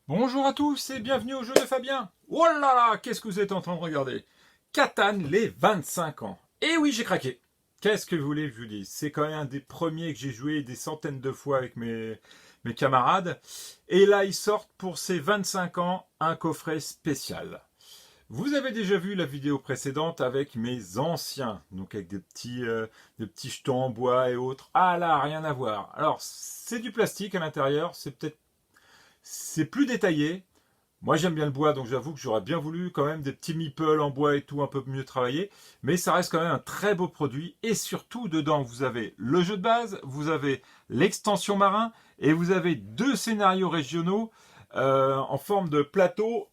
Bonjour à tous et bienvenue au jeu de Fabien. Oh là là, qu'est-ce que vous êtes en train de regarder? Catan, les 25 ans. Et oui, j'ai craqué. Qu'est-ce que vous voulez que je vous dise? C'est quand même un des premiers que j'ai joué des centaines de fois avec mes camarades. Et là, ils sortent pour ces 25 ans un coffret spécial. Vous avez déjà vu la vidéo précédente avec mes anciens, donc avec des petits jetons en bois et autres. Ah là, rien à voir. Alors, c'est du plastique à l'intérieur, c'est plus détaillé. Moi j'aime bien le bois, donc j'avoue que j'aurais bien voulu quand même des petits meeples en bois et tout un peu mieux travaillé. Mais ça reste quand même un très beau produit. Et surtout dedans vous avez le jeu de base, vous avez l'extension marin et vous avez deux scénarios régionaux en forme de plateau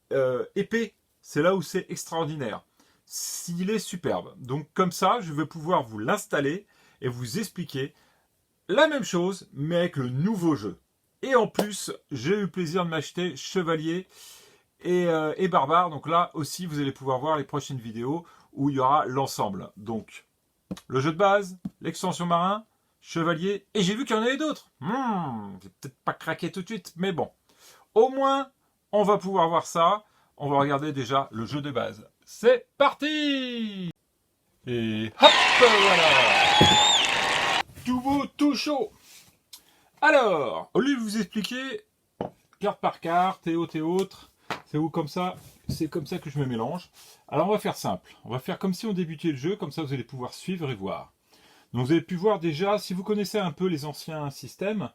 épais. C'est là où c'est extraordinaire. Il est superbe. Donc comme ça, je vais pouvoir vous l'installer et vous expliquer la même chose, mais avec le nouveau jeu. Et en plus, j'ai eu le plaisir de m'acheter Chevalier et Barbare. Donc là aussi, vous allez pouvoir voir les prochaines vidéos où il y aura l'ensemble. Donc, le jeu de base, l'extension marin, Chevalier, et j'ai vu qu'il y en avait d'autres. J'ai peut-être pas craqué tout de suite, mais bon. Au moins, on va pouvoir voir ça. On va regarder déjà le jeu de base. C'est parti! Et hop, voilà! Tout beau, tout chaud! Alors, au lieu de vous expliquer carte par carte et autres, c'est où comme ça, c'est comme ça que je me mélange. Alors on va faire simple, on va faire comme si on débutait le jeu, comme ça vous allez pouvoir suivre et voir. Donc vous avez pu voir déjà, si vous connaissez un peu les anciens systèmes,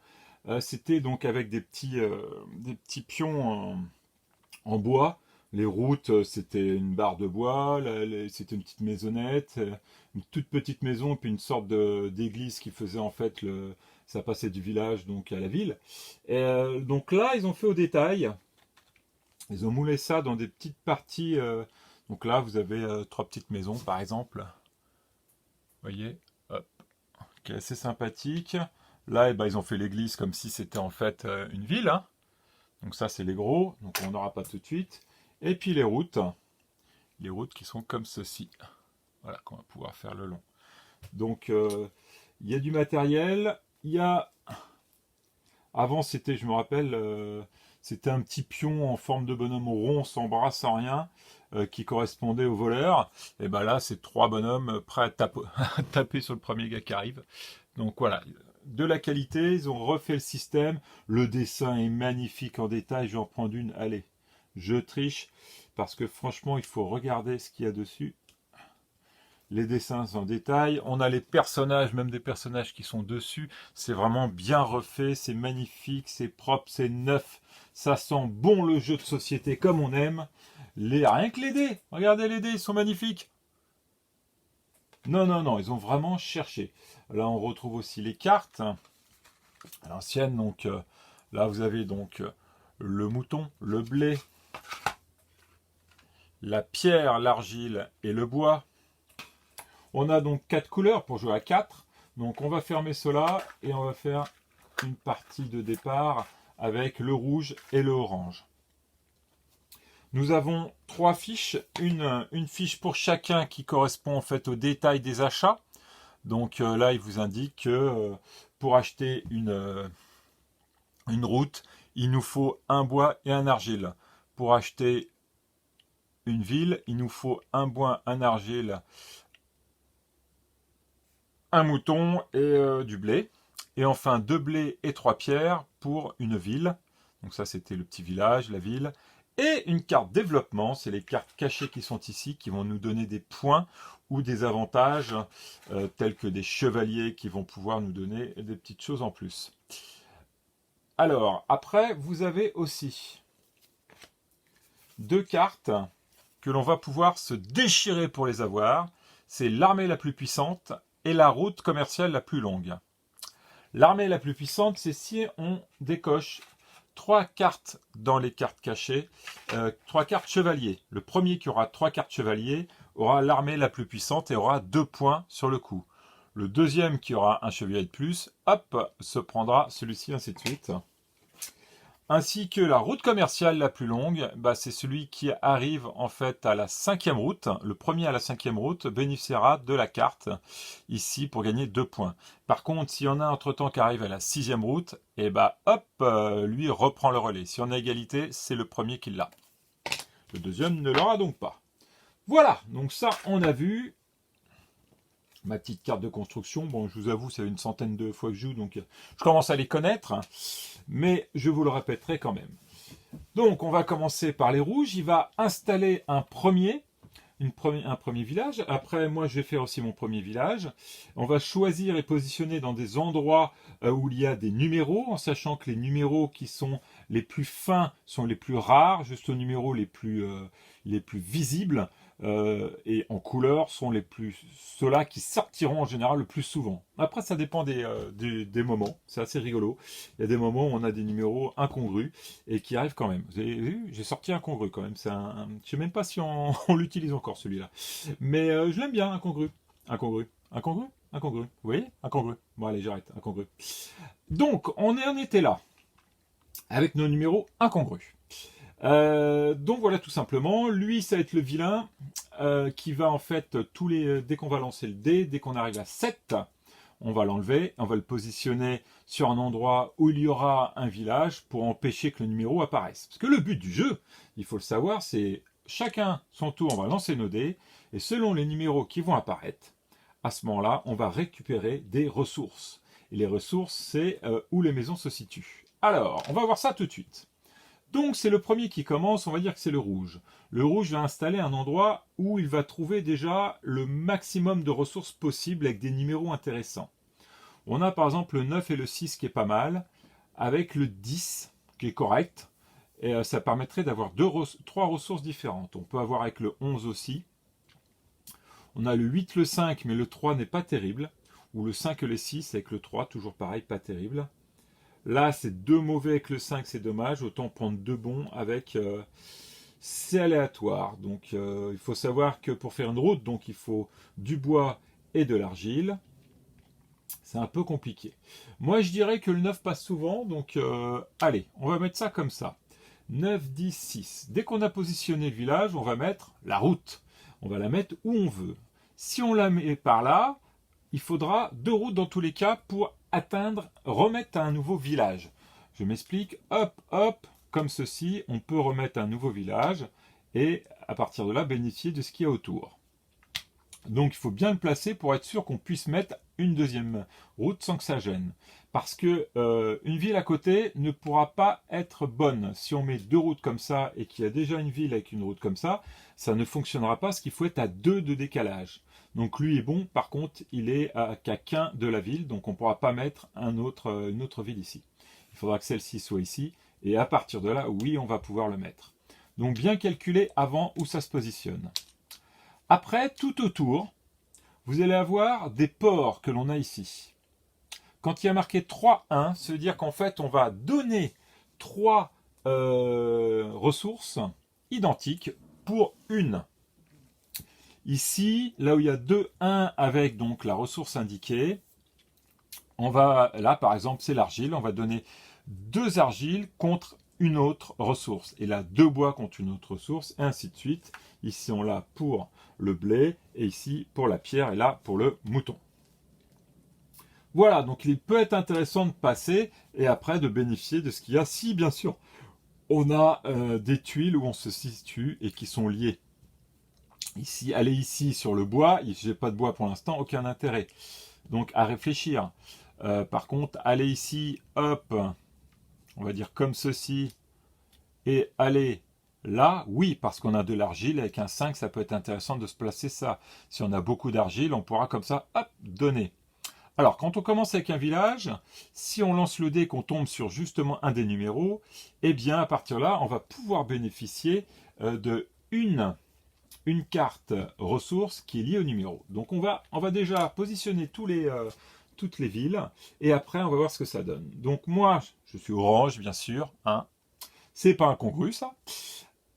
c'était donc avec des petits pions en bois. Les routes, c'était une barre de bois, c'était une petite maisonnette, une toute petite maison, puis une sorte d'église qui faisait en fait ça passait du village donc à la ville. Donc là, ils ont fait au détail. Ils ont moulé ça dans des petites parties. Donc là, vous avez trois petites maisons, par exemple. Vous voyez, hop, qui est assez sympathique. Là, ils ont fait l'église comme si c'était en fait une ville, hein. Donc ça, c'est les gros. Donc on n'aura pas tout de suite. Et puis les routes qui sont comme ceci. Voilà, qu'on va pouvoir faire le long. Donc il y a du matériel. Il y a avant, c'était, je me rappelle, c'était un petit pion en forme de bonhomme rond, sans bras, sans rien, qui correspondait au voleur. Et ben là, c'est trois bonhommes prêts à à taper sur le premier gars qui arrive. Donc voilà, de la qualité, ils ont refait le système. Le dessin est magnifique en détail. Je vais en prendre une. Allez, je triche, parce que franchement, il faut regarder ce qu'il y a dessus. Les dessins en détail, on a les personnages, même des personnages qui sont dessus, c'est vraiment bien refait, c'est magnifique, c'est propre, c'est neuf, ça sent bon le jeu de société comme on aime. Rien que les dés, regardez les dés, ils sont magnifiques. Non, non, non, ils ont vraiment cherché. Là, on retrouve aussi les cartes à l'ancienne, donc là, vous avez donc le mouton, le blé, la pierre, l'argile et le bois. On a donc 4 couleurs pour jouer à 4. Donc on va fermer cela et on va faire une partie de départ avec le rouge et le orange. Nous avons 3 fiches, une fiche pour chacun qui correspond en fait au détail des achats. Donc là il vous indique que pour acheter une route, il nous faut un bois et un argile. Pour acheter une ville, il nous faut un bois, un argile, un mouton et du blé. Et enfin 2 blés et 3 pierres pour une ville. Donc ça c'était le petit village, la ville. Et une carte développement, c'est les cartes cachées qui sont ici, qui vont nous donner des points ou des avantages, tels que des chevaliers qui vont pouvoir nous donner des petites choses en plus. Alors, après, vous avez aussi 2 cartes que l'on va pouvoir se déchirer pour les avoir. C'est l'armée la plus puissante et la route commerciale la plus longue. L'armée la plus puissante, c'est si on décoche 3 cartes dans les cartes cachées, 3 cartes chevaliers. Le premier qui aura 3 cartes chevaliers aura l'armée la plus puissante et aura 2 points sur le coup. Le deuxième qui aura un chevalier de plus, hop, se prendra celui-ci, ainsi de suite. ainsi que la route commerciale la plus longue, bah, c'est celui qui arrive en fait à la 5e route. Le premier à la 5e route bénéficiera de la carte ici pour gagner 2 points. Par contre, s'il y en a entre-temps qui arrive à la 6e route, et bah hop, lui reprend le relais. Si on a égalité, c'est le premier qui l'a. Le deuxième ne l'aura donc pas. Voilà, donc ça on a vu. Ma petite carte de construction, bon je vous avoue, c'est une centaine de fois que je joue, donc je commence à les connaître, mais je vous le répéterai quand même. Donc on va commencer par les rouges, il va installer un premier village. Après, moi, je vais faire aussi mon premier village. On va choisir et positionner dans des endroits où il y a des numéros, en sachant que les numéros qui sont les plus fins sont les plus rares, juste aux numéros les plus visibles et en couleur sont ceux-là qui sortiront en général le plus souvent. Après, ça dépend des moments. C'est assez rigolo. Il y a des moments où on a des numéros incongrus et qui arrivent quand même. Vous avez vu, j'ai sorti incongru quand même. Je ne sais même pas si on, on l'utilise encore celui-là. Mais je l'aime bien, incongru. Incongru. Incongru. Incongru. Vous voyez, incongru. Bon allez, j'arrête. Incongru. Donc, on en était là. Avec nos numéros incongrus. Donc voilà tout simplement, lui ça va être le vilain qui va en fait dès qu'on va lancer le dé, dès qu'on arrive à 7, on va l'enlever, on va le positionner sur un endroit où il y aura un village pour empêcher que le numéro apparaisse. Parce que le but du jeu, il faut le savoir, c'est chacun son tour, on va lancer nos dés et selon les numéros qui vont apparaître, à ce moment-là, on va récupérer des ressources. Et les ressources, c'est où les maisons se situent. Alors, on va voir ça tout de suite. Donc c'est le premier qui commence, on va dire que c'est le rouge. Le rouge va installer un endroit où il va trouver déjà le maximum de ressources possibles avec des numéros intéressants. On a par exemple le 9 et le 6 qui est pas mal, avec le 10 qui est correct, et ça permettrait d'avoir 3 ressources différentes. On peut avoir avec le 11 aussi. On a le 8, le 5, mais le 3 n'est pas terrible, ou le 5 et le 6 avec le 3, toujours pareil, pas terrible. Là, c'est 2 mauvais avec le 5, c'est dommage. Autant prendre 2 bons avec... c'est aléatoire. Donc, il faut savoir que pour faire une route, donc il faut du bois et de l'argile. C'est un peu compliqué. Moi, je dirais que le 9 passe souvent. Donc, allez, on va mettre ça comme ça. 9, 10, 6. Dès qu'on a positionné le village, on va mettre la route. On va la mettre où on veut. Si on la met par là, il faudra 2 routes dans tous les cas pour remettre un nouveau village. Je m'explique, hop, hop, comme ceci, on peut remettre un nouveau village et à partir de là bénéficier de ce qu'il y a autour. Donc il faut bien le placer pour être sûr qu'on puisse mettre une deuxième route sans que ça gêne. Parce que une ville à côté ne pourra pas être bonne. Si on met 2 routes comme ça et qu'il y a déjà une ville avec une route comme ça ne fonctionnera pas parce qu'il faut être à 2 de décalage. Donc lui est bon, par contre il est qu'à qu'un de la ville, donc on ne pourra pas mettre une autre ville ici. Il faudra que celle-ci soit ici, et à partir de là, oui, on va pouvoir le mettre. Donc bien calculer avant où ça se positionne. Après, tout autour, vous allez avoir des ports que l'on a ici. Quand il y a marqué 3-1, ça veut dire qu'en fait, on va donner 3 ressources identiques pour une. Ici, là où il y a 2-1 avec donc la ressource indiquée, on va, là par exemple, c'est l'argile, on va donner 2 argiles contre une autre ressource. Et là, 2 bois contre une autre ressource, et ainsi de suite. Ici, on l'a pour le blé, et ici pour la pierre, et là pour le mouton. Voilà, donc il peut être intéressant de passer, et après de bénéficier de ce qu'il y a, si bien sûr on a des tuiles où on se situe et qui sont liées. Ici, aller ici sur le bois, j'ai pas de bois pour l'instant, aucun intérêt. Donc à réfléchir. Par contre, aller ici, hop, on va dire comme ceci, et aller là, oui, parce qu'on a de l'argile, avec un 5, ça peut être intéressant de se placer ça. Si on a beaucoup d'argile, on pourra comme ça, hop, donner. Alors, quand on commence avec un village, si on lance le dé qu'on tombe sur justement un des numéros, eh bien, à partir de là, on va pouvoir bénéficier de une carte ressource qui est liée au numéro. Donc, on va déjà positionner toutes les villes, et après, on va voir ce que ça donne. Donc, moi, je suis orange, bien sûr, hein. C'est pas incongru, ça.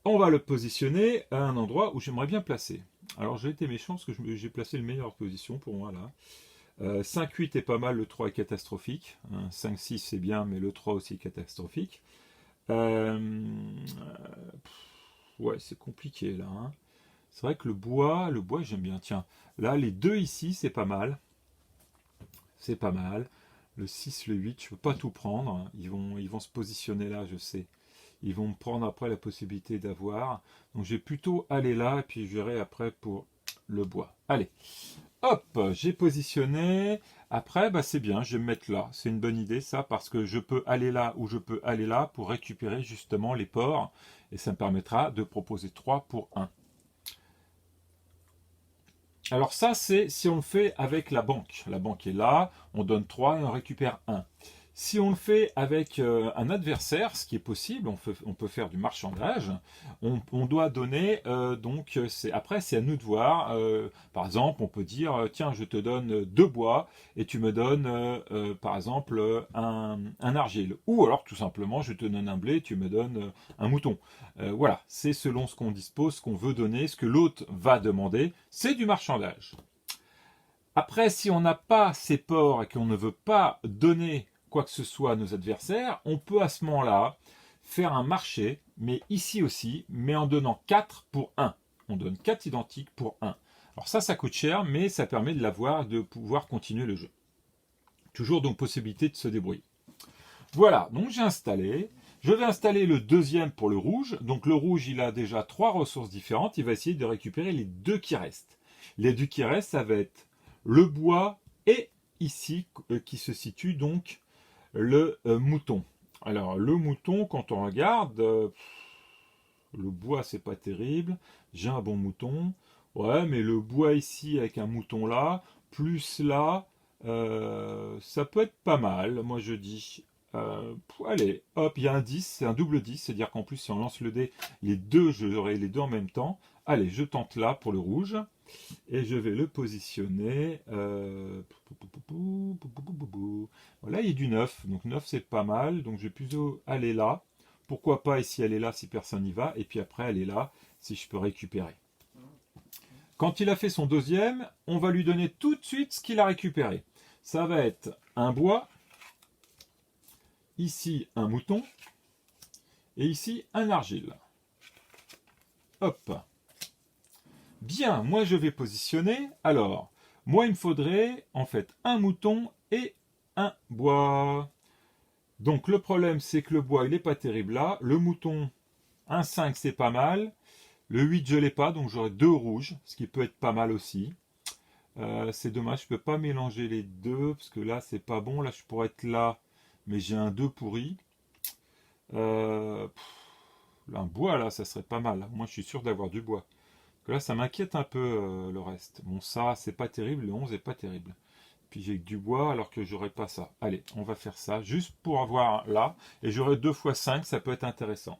On va le positionner à un endroit où j'aimerais bien placer. Alors, j'ai été méchant parce que j'ai placé le meilleure position pour moi, là. 5-8 est pas mal, le 3 est catastrophique. 5-6 c'est bien, mais le 3 aussi est catastrophique. Ouais, c'est compliqué là, hein. C'est vrai que le bois j'aime bien. Tiens, là les deux ici, c'est pas mal. C'est pas mal. Le 6, le 8, je peux pas tout prendre. Ils vont se positionner là, je sais. Ils vont me prendre après la possibilité d'avoir. Donc je vais plutôt aller là et puis je verrai après pour le bois. Allez, hop, j'ai positionné. Après, bah, c'est bien, je vais me mettre là. C'est une bonne idée ça parce que je peux aller là ou je peux aller là pour récupérer justement les ports. Et ça me permettra de proposer 3 pour 1. Alors ça, c'est si on le fait avec la banque. La banque est là, on donne 3 et on récupère 1. Si on le fait avec un adversaire, ce qui est possible, on peut faire du marchandage, on doit donner, donc après c'est à nous de voir, par exemple on peut dire, tiens je te donne 2 bois et tu me donnes par exemple un argile, ou alors tout simplement je te donne un blé et tu me donnes un mouton. Voilà, c'est selon ce qu'on dispose, ce qu'on veut donner, ce que l'autre va demander, c'est du marchandage. Après, si on n'a pas ces ports et qu'on ne veut pas donner quoi que ce soit à nos adversaires, on peut à ce moment-là faire un marché, mais ici aussi, mais en donnant 4 pour 1. On donne 4 identiques pour 1. Alors ça coûte cher, mais ça permet de l'avoir, de pouvoir continuer le jeu. Toujours donc possibilité de se débrouiller. Voilà, donc j'ai installé. Je vais installer le deuxième pour le rouge. Donc le rouge, il a déjà 3 ressources différentes. Il va essayer de récupérer les 2 qui restent. Les 2 qui restent, ça va être le bois et ici, qui se situe donc le mouton. Alors le mouton, quand on regarde, le bois c'est pas terrible, j'ai un bon mouton, ouais, mais le bois ici avec un mouton là, plus là, ça peut être pas mal, moi je dis. Allez, hop, il y a un 10, c'est un double 10, c'est-à-dire qu'en plus si on lance le dé, j'aurai les deux en même temps. Allez, je tente là pour le rouge. Et je vais le positionner. Voilà, il y a du 9. Donc 9, c'est pas mal. Donc je vais plutôt aller là. Pourquoi pas ici aller là si personne n'y va. Et puis après aller là si je peux récupérer. Quand il a fait son deuxième, on va lui donner tout de suite ce qu'il a récupéré. Ça va être un bois. Ici un mouton. Et ici un argile. Hop. Bien, moi je vais positionner. Alors, moi il me faudrait en fait un mouton et un bois. Donc le problème c'est que le bois il n'est pas terrible là. Le mouton, un 5 c'est pas mal. Le 8 je l'ai pas, donc j'aurai 2 rouges, ce qui peut être pas mal aussi. C'est dommage, je peux pas mélanger les deux, parce que là c'est pas bon. Là je pourrais être là, mais j'ai un 2 pourri. Un bois là, ça serait pas mal. Moi je suis sûr d'avoir du bois. Là, ça m'inquiète un peu le reste. Bon, ça, c'est pas terrible. Le 11 est pas terrible. Puis j'ai que du bois alors que j'aurais pas ça. Allez, on va faire ça juste pour avoir là. Et j'aurai 2 fois 5, ça peut être intéressant.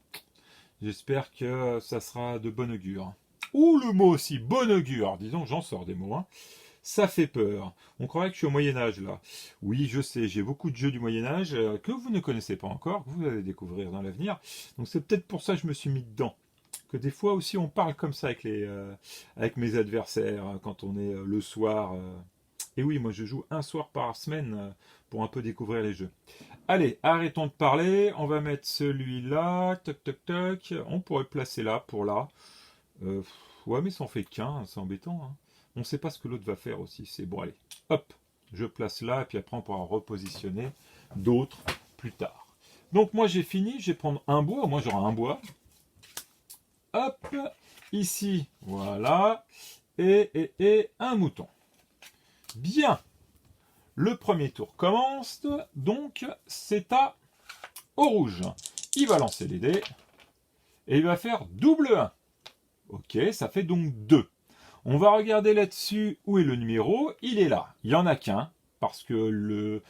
J'espère que ça sera de bon augure. Ouh, le mot aussi, bon augure. Disons, j'en sors des mots. Hein. Ça fait peur. On croirait que je suis au Moyen-Âge là. Oui, je sais, j'ai beaucoup de jeux du Moyen-Âge que vous ne connaissez pas encore, que vous allez découvrir dans l'avenir. Donc c'est peut-être pour ça que je me suis mis dedans. Que des fois aussi on parle comme ça avec mes adversaires quand on est le soir. Et oui, moi je joue un soir par semaine pour un peu découvrir les jeux. Allez, arrêtons de parler. On va mettre celui-là. Toc, toc, toc. On pourrait le placer là pour là. Ouais, mais ça en fait qu'un. C'est embêtant. Hein. On ne sait pas ce que l'autre va faire aussi. C'est bon, allez. Hop, je place là. Et puis après, on pourra repositionner d'autres plus tard. Donc moi j'ai fini. Je vais prendre un bois. Moi j'aurai un bois. Hop, ici, voilà, et un mouton. Bien, le premier tour commence, donc c'est au rouge. Il va lancer les dés, et il va faire double 1. Ok, ça fait donc 2. On va regarder là-dessus où est le numéro, il est là, il n'y en a qu'un, parce que le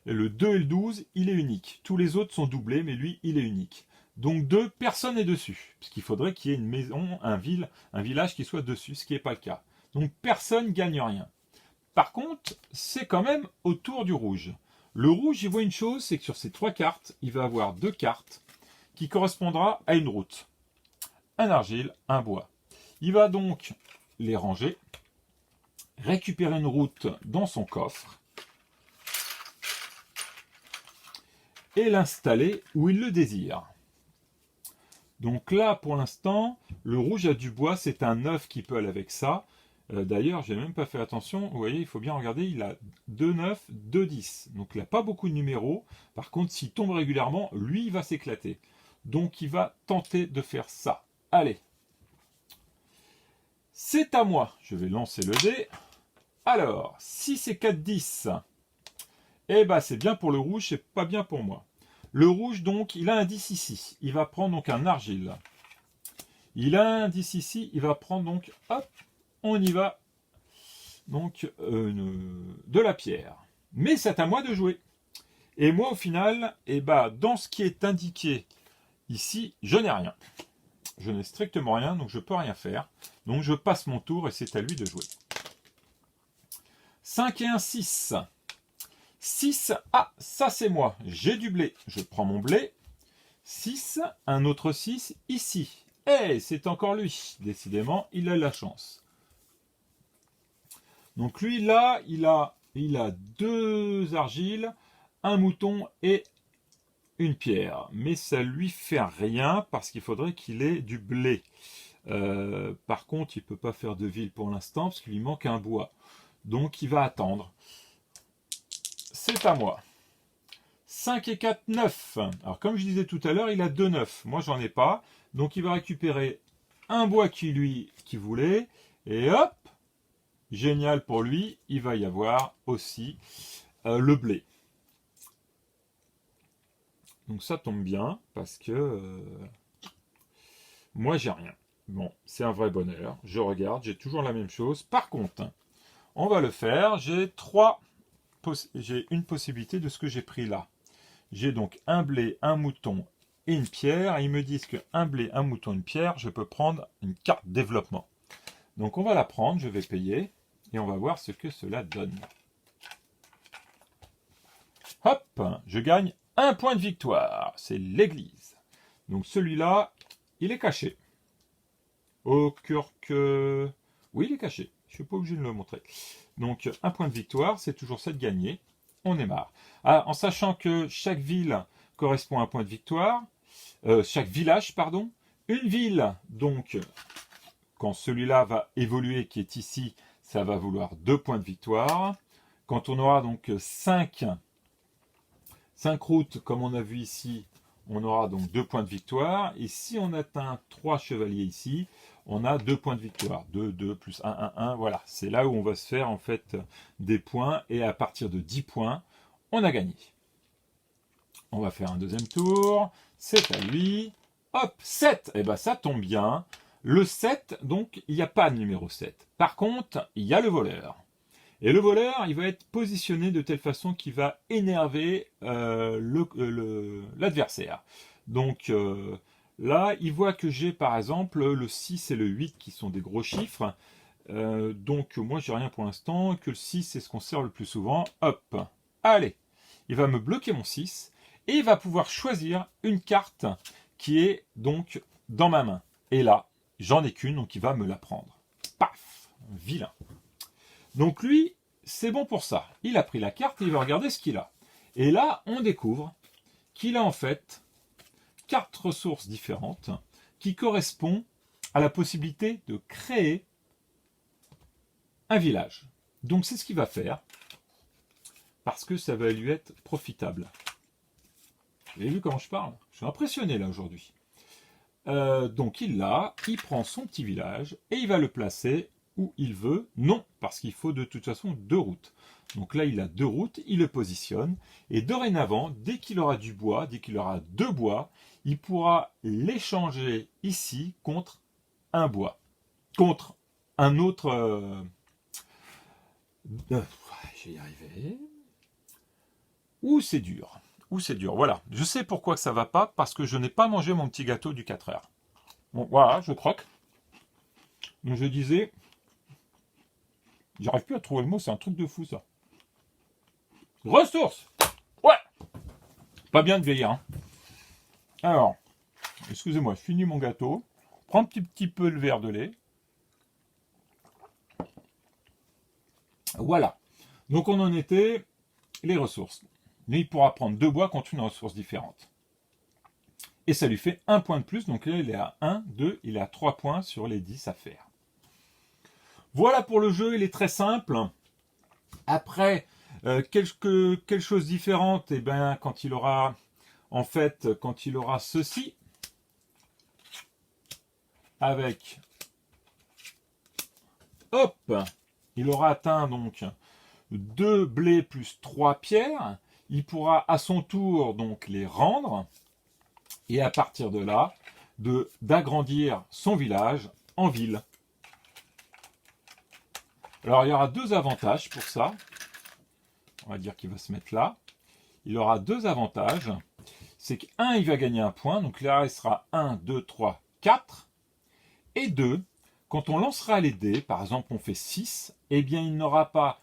2 et le 12, il est unique. Tous les autres sont doublés, mais lui, il est unique. Donc 2, personne n'est dessus. Parce qu'il faudrait qu'il y ait une maison, un village qui soit dessus, ce qui n'est pas le cas. Donc personne ne gagne rien. Par contre, c'est quand même au tour du rouge. Le rouge, il voit une chose, c'est que sur ces 3 cartes, il va avoir 2 cartes qui correspondra à une route. Un argile, un bois. Il va donc les ranger, récupérer une route dans son coffre et l'installer où il le désire. Donc là, pour l'instant, le rouge a du bois, c'est un 9 qui peut aller avec ça. D'ailleurs, j'ai même pas fait attention. Vous voyez, il faut bien regarder, il a 2 9, 2 10. Donc il n'a pas beaucoup de numéros. Par contre, s'il tombe régulièrement, lui, il va s'éclater. Donc il va tenter de faire ça. Allez. C'est à moi. Je vais lancer le dé. Alors, 6 et 4, 10. Eh ben, c'est bien pour le rouge, c'est pas bien pour moi. Le rouge, donc, il a un 10 ici. Il va prendre donc un argile. Il a un 10 ici. Il va prendre donc, hop, on y va. Donc, de la pierre. Mais c'est à moi de jouer. Et moi, au final, eh ben, dans ce qui est indiqué ici, je n'ai rien. Je n'ai strictement rien, donc je ne peux rien faire. Donc, je passe mon tour et c'est à lui de jouer. 5 et 1, 6. 6, ah, ça c'est moi. J'ai du blé. Je prends mon blé. 6, un autre 6 ici. Eh, c'est encore lui. Décidément, il a la chance. Donc lui, là, il a 2 argiles, un mouton et une pierre. Mais ça lui fait rien parce qu'il faudrait qu'il ait du blé. Par contre, il ne peut pas faire de ville pour l'instant parce qu'il lui manque un bois. Donc il va attendre. C'est à moi. 5 et 4, 9. Alors comme je disais tout à l'heure, il a 2 9. Moi, j'en ai pas. Donc il va récupérer un bois qu'il voulait. Et hop, génial pour lui, il va y avoir aussi le blé. Donc ça tombe bien parce que moi, j'ai rien. Bon, c'est un vrai bonheur. Je regarde, j'ai toujours la même chose. Par contre, on va le faire. J'ai une possibilité de ce que j'ai pris là. J'ai donc un blé, un mouton et une pierre. Et ils me disent qu'un blé, un mouton, une pierre, je peux prendre une carte développement. Donc on va la prendre, je vais payer et on va voir ce que cela donne. Hop, je gagne un point de victoire. C'est l'église. Donc celui-là, il est caché. Au cœur que... Oui, il est caché. Je ne suis pas obligé de le montrer. Donc un point de victoire, c'est toujours ça de gagner. On est marre. Ah, en sachant que chaque ville correspond à un point de victoire, chaque village, pardon. Une ville, donc, quand celui-là va évoluer, qui est ici, ça va vouloir 2 points de victoire. Quand on aura donc 5 routes, comme on a vu ici, on aura donc 2 points de victoire. Et si on atteint 3 chevaliers ici, on a 2 points de victoire. 2, 2, plus 1, 1, 1. Voilà, c'est là où on va se faire en fait des points. Et à partir de 10 points, on a gagné. On va faire un deuxième tour. C'est à lui. Hop, 7. Eh bien, ça tombe bien. Le 7, donc, il n'y a pas de numéro 7. Par contre, il y a le voleur. Et le voleur, il va être positionné de telle façon qu'il va énerver l'adversaire. Donc là, il voit que j'ai par exemple le 6 et le 8 qui sont des gros chiffres. Donc moi, j'ai rien pour l'instant, que le 6 c'est ce qu'on sert le plus souvent. Hop, allez, il va me bloquer mon 6 et il va pouvoir choisir une carte qui est donc dans ma main. Et là, j'en ai qu'une, donc il va me la prendre. Paf, vilain. Donc lui, c'est bon pour ça. Il a pris la carte et il va regarder ce qu'il a. Et là, on découvre qu'il a en fait 4 ressources différentes qui correspondent à la possibilité de créer un village. Donc c'est ce qu'il va faire parce que ça va lui être profitable. Vous avez vu comment je parle? Je suis impressionné là aujourd'hui. Donc il prend son petit village et il va le placer où il veut. Non, parce qu'il faut de toute façon 2 routes. Donc là, il a 2 routes, il le positionne. Et dorénavant, dès qu'il aura du bois, dès qu'il aura 2 bois, il pourra l'échanger ici contre un bois. Contre un autre... je vais y arriver. Ouh, c'est dur. Ouh, c'est dur. Voilà. Je sais pourquoi ça ne va pas, parce que je n'ai pas mangé mon petit gâteau du 4 heures. Bon, voilà, je croque. Donc je disais... J'arrive plus à trouver le mot, c'est un truc de fou ça. Ressources. Ouais. Pas bien de vieillir. Hein. Alors, excusez-moi, je finis mon gâteau. Prends un petit peu le verre de lait. Voilà. Donc on en était les ressources. Mais il pourra prendre 2 bois contre une ressource différente. et ça lui fait 1 point de plus. Donc là, il est à 1, 2, il est à 3 points sur les 10 à faire. Voilà pour le jeu, il est très simple. Après, quelque chose différente, eh ben, quand il aura ceci, avec, hop, il aura atteint donc 2 blés plus 3 pierres, il pourra à son tour donc les rendre, et à partir de là, d'agrandir son village en ville. Alors il y aura 2 avantages pour ça. On va dire qu'il va se mettre là. Il aura 2 avantages. C'est qu'un, il va gagner 1 point. Donc là, il sera 1, 2, 3, 4. Et 2, quand on lancera les dés, par exemple on fait 6, eh bien il n'aura pas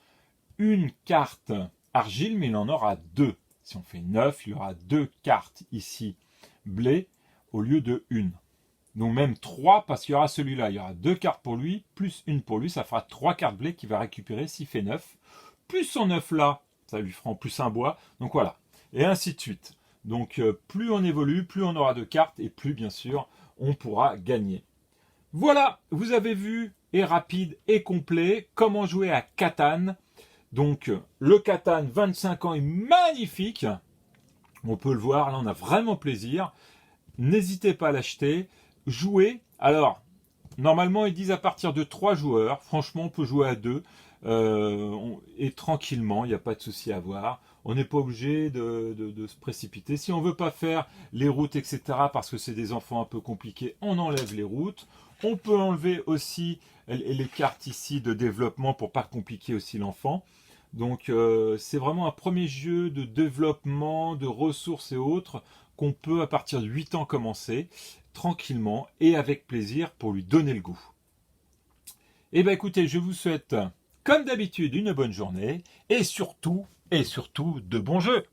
une carte argile, mais il en aura 2. Si on fait 9, il aura 2 cartes ici, blé, au lieu de 1. Donc même 3, parce qu'il y aura celui-là. Il y aura 2 cartes pour lui, plus 1 pour lui. Ça fera 3 cartes blé qu'il va récupérer s'il fait 9. Plus son 9 là, ça lui fera en plus un bois. Donc voilà. Et ainsi de suite. Donc plus on évolue, plus on aura de cartes et plus bien sûr on pourra gagner. Voilà, vous avez vu, et rapide et complet, comment jouer à Catan. Donc le Catan 25 ans est magnifique. On peut le voir, là on a vraiment plaisir. N'hésitez pas à l'acheter. Jouez. Alors, normalement ils disent à partir de 3 joueurs. Franchement, on peut jouer à 2. Et tranquillement, il n'y a pas de souci à avoir. On n'est pas obligé de se précipiter. Si on ne veut pas faire les routes, etc., parce que c'est des enfants un peu compliqués, on enlève les routes. On peut enlever aussi les cartes ici de développement pour pas compliquer aussi l'enfant. Donc c'est vraiment un premier jeu de développement, de ressources et autres qu'on peut à partir de 8 ans commencer tranquillement et avec plaisir pour lui donner le goût. Et bien écoutez, je vous souhaite comme d'habitude une bonne journée et surtout de bons jeux.